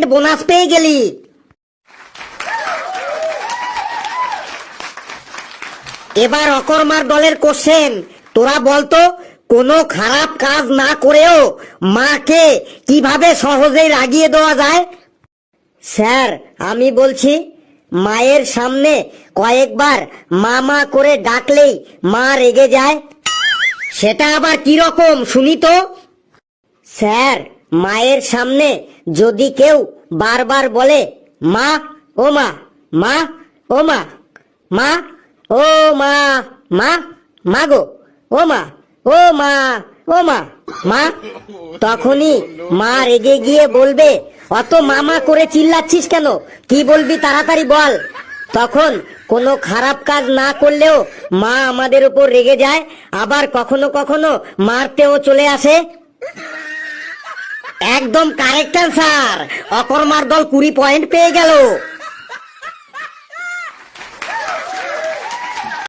Bonus পেয়ে গেলি। এবার অকর্মার দলের কোশ্চেন, তোরা বলতো কোনো খারাপ কাজ না করেও মাকে কিভাবে সহজেই রাগিয়ে দেওয়া যায়? স্যার আমি বলছি, মায়ের সামনে কয়েকবার মা মা করে ডাকলেই মা রেগে যায়। সেটা আবার কি রকম শুনি তো? স্যার মায়ের সামনে যদি কেউ বারবার বলে মা ও মা, মা ও মা, মা ও মা, মা মা গো ও মা, ও মা, ও মা, মা, তখনই মা রেগে গিয়ে বলবে অত মামা করে চিল্লাচ্ছিস কেন, কি বলবি তাড়াতাড়ি বল। তখন কোনো খারাপ কাজ না করলেও মা আমাদের উপর রেগে যায়, আবার কখনো কখনো মারতেও চলে আসে। একদম কারেক্ট অ্যান্সার। অকর্মার দল 20 পয়েন্ট পেয়ে গেল।